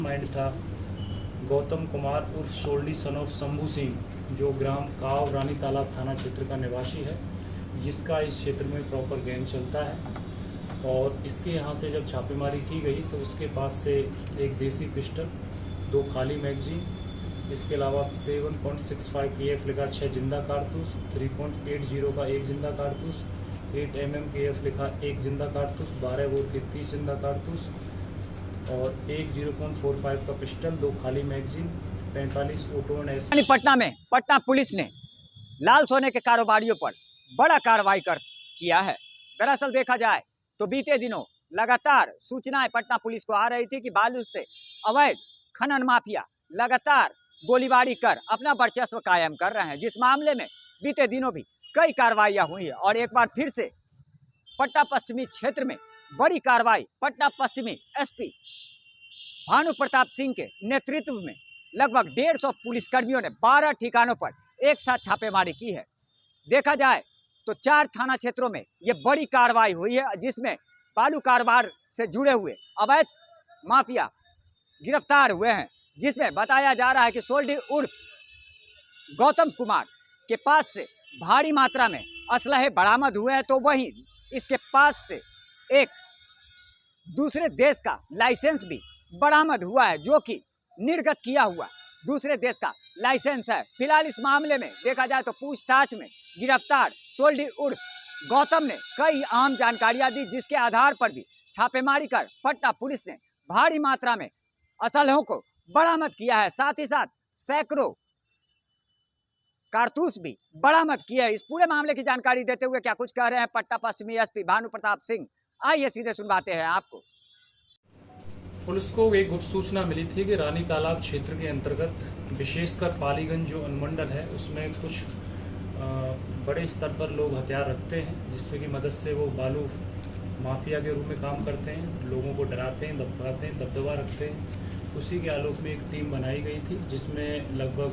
Mind था गौतम कुमार उर्फ सोल्डी son of Shambhu Singh, जो ग्राम काव रानी तालाब थाना क्षेत्र का निवासी है, जिसका इस क्षेत्र में प्रॉपर गैंग चलता है। और इसके यहाँ से जब छापेमारी की गई तो इसके पास से एक देसी पिस्टल, 2 खाली मैगजीन, इसके अलावा 7.65 KF लिखा 6 जिंदा कारतूस, 3.80 का 1 जिंदा कारतूस, 8 mm KF लिखा 1 जिंदा कारतूस, 12 बोर के 30 जिंदा कारतूस और एक 0.45 का पिस्टल, 2 खाली magazine, 45 auto and S. Patna में पटना पुलिस ने लाल सोने के कारोबारियों पर बड़ा कार्रवाई किया है। दरअसल देखा जाए तो बीते दिनों लगातार सूचनाएं पटना पुलिस को आ रही थी कि बालू से अवैध खनन माफिया लगातार गोलीबारी कर अपना वर्चस्व कायम कर रहे हैं, जिस मामले में बीते दिनों भी कई कार्रवाइयां हुई है। और एक बार फिर से पटना पश्चिमी क्षेत्र में बड़ी कार्रवाई पटना पश्चिमी SP भानु प्रताप सिंह के नेतृत्व में लगभग 150 पुलिसकर्मियों ने 12 ठिकानों पर एक साथ छापेमारी की है। देखा जाए तो 4 थाना क्षेत्रों में ये बड़ी कार्रवाई हुई है, जिसमें बालू कारोबार से जुड़े हुए अवैध माफिया गिरफ्तार हुए हैं, जिसमें बताया जा रहा है कि सोल्डी उर्फ गौतम कुमार के पास से भारी मात्रा में असलहे बरामद हुए हैं। तो वहीं इसके पास से एक दूसरे देश का लाइसेंस भी बरामद हुआ है, जो कि निर्गत किया हुआ दूसरे देश का लाइसेंस है। फिलहाल इस मामले में देखा जाए तो पूछताछ में गिरफ्तार सोल्डी उर्फ गौतम ने कई अहम जानकारियां दी, जिसके आधार पर भी छापेमारी कर पटना पुलिस ने भारी मात्रा में असलहों को बरामद किया है। साथ ही साथ सैकड़ों कारतूस भी बरामद किए हैं। इस पूरे मामले की जानकारी देते हुए क्या कुछ कह रहे हैं पटना पश्चिमी SP भानु प्रताप सिंह, आइए सीधे सुनवाते हैं आपको। पुलिस को एक गुप्त सूचना मिली थी कि रानी तालाब क्षेत्र के अंतर्गत विशेषकर पालीगंज जो अनुमंडल है उसमें कुछ बड़े स्तर पर लोग हथियार रखते हैं, जिससे की मदद से वो बालू माफिया के रूप में काम करते हैं, लोगों को डराते हैं, धमकाते हैं, दबदबा रखते हैं। उसी के आलोक में एक टीम बनाई गई थी, जिसमें लगभग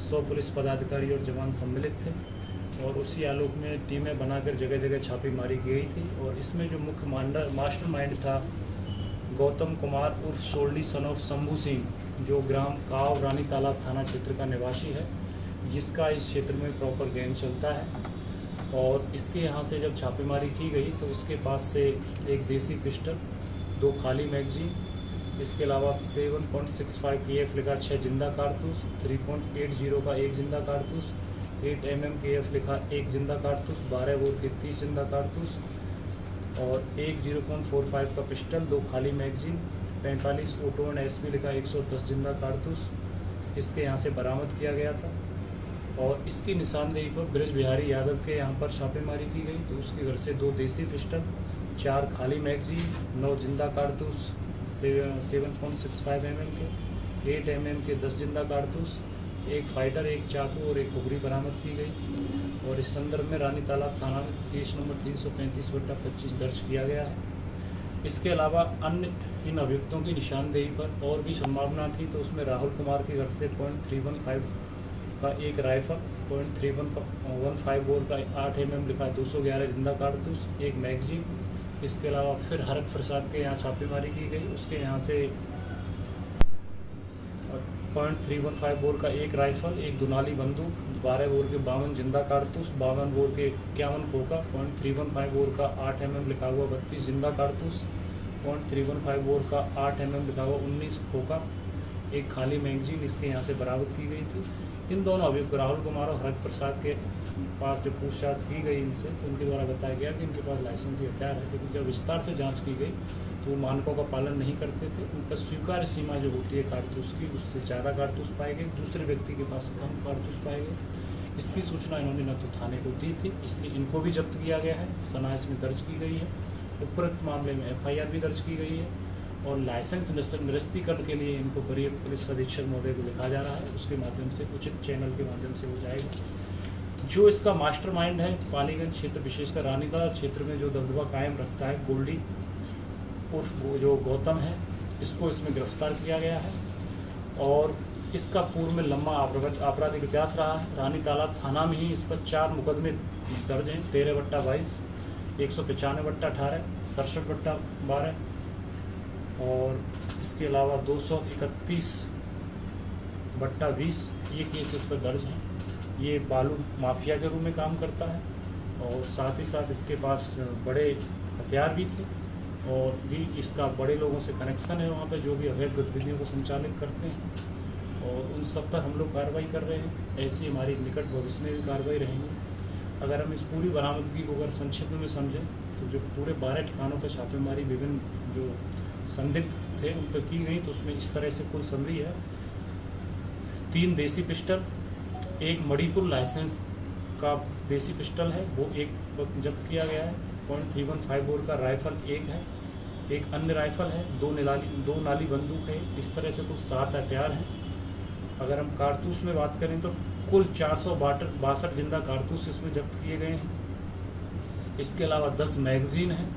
100 पुलिस पदाधिकारी और जवान सम्मिलित थे। और उसी आलोक में टीमें बनाकर जगह जगह छापेमारी की गई थी। और इसमें जो मुख्य मास्टरमाइंड था गौतम कुमार उर्फ सोल्डी सन ऑफ शंभू सिंह, जो ग्राम काव रानी तालाब थाना क्षेत्र का निवासी है, जिसका इस क्षेत्र में प्रॉपर गैंग चलता है। और इसके यहाँ से जब छापेमारी की गई तो इसके पास से एक देसी पिस्टल, 2 खाली मैगजीन, इसके अलावा 7.65 KF लिखा 6 जिंदा कारतूस, 3.80 का 1 जिंदा कारतूस, 8 mm KF लिखा 1 जिंदा कारतूस, 12 बोर के 30 जिंदा कारतूस और एक 0.45 का पिस्टल, 2 खाली मैगजीन, 45 ऑटो एंड SP लिखा 110 जिंदा कारतूस इसके यहाँ से बरामद किया गया था। और इसकी निशानदेही पर ब्रज बिहारी यादव के यहाँ पर छापेमारी की गई तो उसके घर से 2 देसी पिस्टल, 4 खाली मैगजीन, 9 जिंदा कारतूस 7.65 mm के, 8 mm के 10 जिंदा कारतूस, एक फाइटर, एक चाकू और एक खुबरी बरामद की गई। और इस संदर्भ में रानी तालाब थाना में केस नंबर 335/25 दर्ज किया गया है। इसके अलावा अन्य इन अभियुक्तों की निशानदेही पर और भी संभावना थी, तो उसमें राहुल कुमार के घर से .315 का एक राइफल, .315 बोर का 8 mm लिखा 211 जिंदा कारतूस, एक मैगजीन। इसके अलावा फिर हरक प्रसाद के यहाँ छापेमारी की गई, उसके यहाँ से .315 बोर का एक राइफल, एक दुनाली बंदूक, 12 बोर के 52 जिंदा कारतूस, 52 बोर के 51 खोखा, .315 बोर का 8 mm लिखा हुआ 32 जिंदा कारतूस, .315 बोर का 8 mm लिखा हुआ 19 खोखा, एक खाली मैगजीन इसके यहाँ से बरामद की गई थी। इन दोनों अभियुक्त राहुल कुमार और हरक प्रसाद के पास जो पूछताछ की गई इनसे, तो उनके द्वारा बताया गया कि इनके पास लाइसेंसी हथियार है, लेकिन जब विस्तार से जांच की गई तो वो मानकों का पालन नहीं करते थे। उनका स्वीकार्य सीमा जो होती है कारतूस की, उससे ज़्यादा कारतूस पाए गए, दूसरे व्यक्ति के पास कम कारतूस पाए गए। इसकी सूचना इन्होंने न तो थाने को दी थी, इसलिए इनको भी जब्त किया गया है, सना इसमें दर्ज की गई है। उपरोक्त मामले में FIR भी दर्ज की गई है और लाइसेंस निरस्तीकरण के लिए इनको वरीय पुलिस अधीक्षक महोदय को लिखा जा रहा है, उसके माध्यम से उचित चैनल के माध्यम से हो जाएगा। जो इसका मास्टरमाइंड है पालीगंज क्षेत्र, विशेषकर रानी तालाब क्षेत्र में जो दबदबा कायम रखता है, गोल्डी उर्फ जो गौतम है, इसको इसमें गिरफ्तार किया गया है। और इसका पूर्व में लंबा आपराधिक इतिहास रहा है। रानी तालाब थाना में ही इस पर 4 मुकदमे दर्ज हैं, 13/22, 195/18, 67/12, और इसके अलावा 231/20 ये केस इस पर दर्ज हैं। ये बालू माफिया के रूप में काम करता है और साथ ही साथ इसके पास बड़े हथियार भी थे और भी इसका बड़े लोगों से कनेक्शन है वहाँ पे जो भी अवैध गतिविधियों को संचालित करते हैं और उन सब पर हम लोग कार्रवाई कर रहे हैं। ऐसी हमारी निकट भविष्य में भी कार्रवाई रहेंगी। अगर हम इस पूरी बरामदगी को अगर संक्षिप्त में समझें तो जो पूरे 12 ठिकानों पर छापेमारी विभिन्न जो संदिग्ध थे उन पर की गई, तो उसमें इस तरह से कुल समरी है। 3 देसी पिस्टल, एक मणिपुर लाइसेंस का देसी पिस्टल है वो एक जब्त किया गया है। .315 बोर का राइफल एक है, एक अन्य राइफल है, दो नाली बंदूक है। इस तरह से कुल 7 हथियार हैं। अगर हम कारतूस में बात करें तो कुल 462 जिंदा कारतूस इसमें जब्त किए गए हैं। इसके अलावा 10 मैगजीन हैं,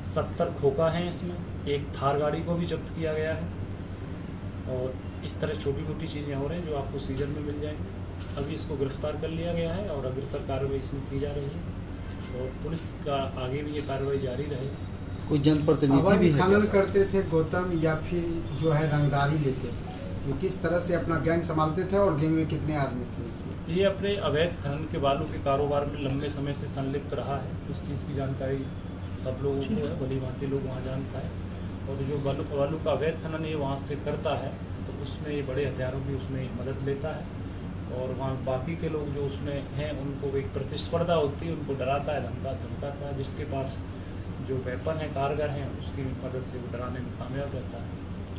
70 खोखा हैं, इसमें एक थार गाड़ी को भी जब्त किया गया है और इस तरह छोटी मोटी चीज़ें हो रही हैं जो आपको सीजन में मिल जाएंगी। अभी इसको गिरफ्तार कर लिया गया है और अग्रतर कार्रवाई इसमें की जा रही है और पुलिस का आगे भी ये कार्रवाई जारी रहेगी। कोई जनप्रतिनिधि अवैध भी है खनन क्या? करते थे गौतम या फिर जो है रंगदारी लेते थे, वो किस तरह से अपना गैंग संभालते थे और गैंग में कितने आदमी थे इसमें? ये अपने अवैध खनन के बालू के कारोबार में लंबे समय से संलिप्त रहा है। इस चीज़ की जानकारी सब लोगों को है, भली भांति लोग वहाँ जानता है। और जो बालू का अवैध खनन ये वहाँ से करता है तो उसमें ये बड़े हथियारों की उसमें मदद लेता है और वहाँ बाकी के लोग जो उसमें हैं उनको एक प्रतिस्पर्धा होती है, उनको डराता है, धमकाता है। जिसके पास जो वेपन है कारगर हैं उसकी मदद से वो डराने में कामयाब रहता है।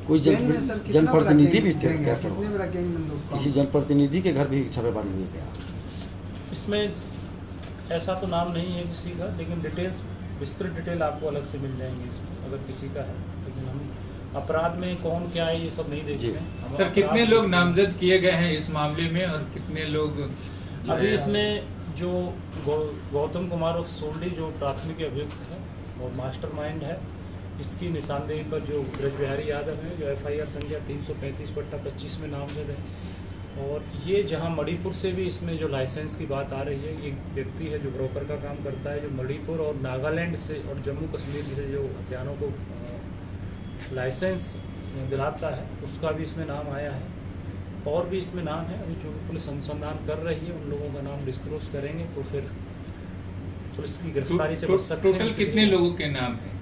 कोई गैंग में सर कितना बड़ा जनप्रतिनिधि भी गैंग थे है? क्या सर? कितने बड़ा गैंग में लोग काम किसी जनप्रतिनिधि के घर भी छापेमारी हुई क्या? इसमें ऐसा तो नाम नहीं है किसी का, लेकिन डिटेल्स विस्तृत डिटेल आपको अलग से मिल जाएंगी इसमें अगर किसी का है। लेकिन हम अपराध में कौन क्या है ये सब नहीं देखते हैं। हम सर कितने अपराध लोग में- नामजद किए गए हैं इस मामले में और कितने लोग जो अभी है, इसमें जो गौतम कुमार और सोल्डी जो प्राथमिक अभियुक्त है और मास्टरमाइंड है, इसकी निशानदेही पर जो ब्रज बिहारी यादव है जो FIR संख्या 335/25 में नामजद है। और ये जहां मणिपुर से भी इसमें जो लाइसेंस की बात आ रही है, एक व्यक्ति है जो ब्रोकर का काम करता है जो मणिपुर और नागालैंड से और जम्मू कश्मीर से जो हथियारों को लाइसेंस दिलाता है उसका भी इसमें नाम आया है। और भी इसमें नाम है, अभी जो पुलिस अनुसंधान कर रही है उन लोगों का नाम डिस्क्लोज करेंगे तो फिर पुलिस की गिरफ्तारी से बच सकते हैं। टोटल इसलिए कितने लोगों के नाम हैं?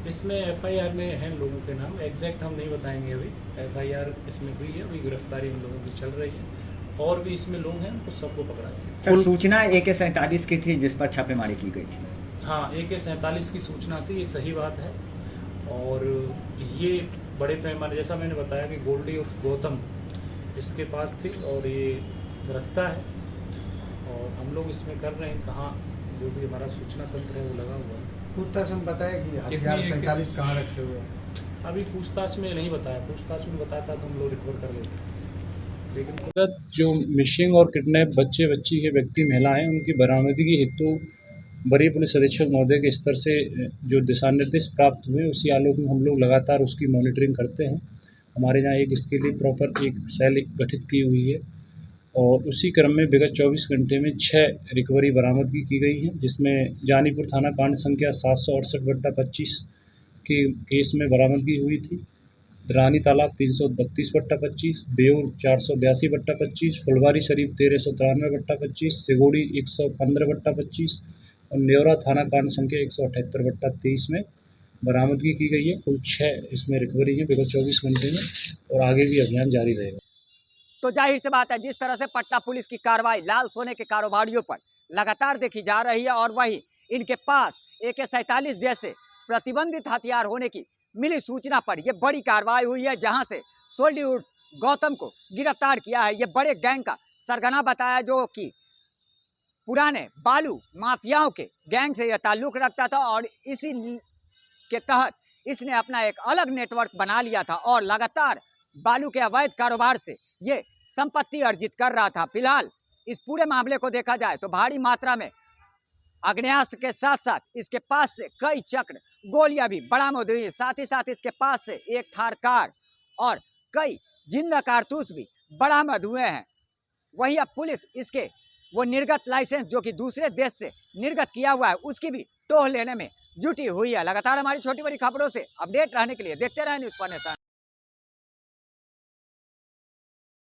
इसमें FIR में हैं लोगों के नाम, एग्जैक्ट हम नहीं बताएंगे अभी। FIR इसमें हुई है, अभी गिरफ्तारी उन लोगों की चल रही है और भी इसमें लोग हैं तो सबको पकड़ा जाएगा। सर सूचना AK-47 की थी जिस पर छापेमारी की गई थी। हाँ, AK-47 की सूचना थी, ये सही बात है। और ये बड़े पैमाने जैसा मैंने बताया कि गोल्डी उर्फ गौतम इसके पास थी और ये रखता है और हम लोग इसमें कर रहे हैं कहाँ जो भी हमारा सूचना तंत्र है वो लगा हुआ है। पूछताछ में बताया कि हथियार कितनी- 47 कहाँ रखे हुए हैं? अभी पूछताछ में नहीं बताया, पूछताछ में बताया था तो हम लोग रिकवर कर लेते। लेकिन जो मिसिंग और किडनैप बच्चे बच्ची के व्यक्ति महिला हैं उनकी बरामदगी हेतु वरीय पुलिस अधीक्षक महोदय के स्तर से जो दिशा निर्देश प्राप्त हुए उसी आलोक में हम लोग लगातार उसकी मॉनिटरिंग करते हैं। हमारे यहाँ एक इसके लिए प्रॉपर एक सेल गठित की हुई है और उसी क्रम में विगत 24 घंटे में 6 रिकवरी बरामदगी की गई है, जिसमें जानीपुर थाना कांड संख्या 768/25 के केस में बरामदगी हुई थी। रानी तालाब 332/25, बेऊर 482/25, फुलवारी शरीफ 1393/25, सिगोड़ी 115/25 और नेवरा थाना कांड संख्या 178/23 में बरामदगी की गई है। कुल 6 इसमें रिकवरी है विगत 24 घंटे में और आगे भी अभियान जारी रहेगा। तो जाहिर सी बात है जिस तरह से पटना पुलिस की कार्रवाई लाल सोने के कारोबारियों पर लगातार देखी जा रही है और वही इनके पास AK-47 जैसे प्रतिबंधित हथियार होने की मिली सूचना पर यह बड़ी कार्रवाई हुई है, जहां से सोल्डी उर्फ गौतम को गिरफ्तार किया है। यह बड़े गैंग का सरगना बताया जो कि पुराने बालू माफियाओं के गैंग से यह ताल्लुक रखता था और इसी के तहत इसने अपना एक अलग नेटवर्क बना लिया था और लगातार बालू के अवैध कारोबार से ये संपत्ति अर्जित कर रहा था। फिलहाल इस पूरे मामले को देखा जाए तो भारी मात्रा में आग्नेयास्त्र के साथ साथ इसके पास से कई चक्र गोलियां भी बरामद हुई है। साथ ही साथ इसके पास से एक थार कार और कई जिंदा कारतूस भी बरामद हुए हैं। वही अब पुलिस इसके वो निर्गत लाइसेंस जो कि दूसरे देश से निर्गत किया हुआ है उसकी भी टोह लेने में जुटी हुई है। लगातार हमारी छोटी बड़ी खबरों से अपडेट रहने के लिए देखते रहें न्यूज़ 4 नेशन।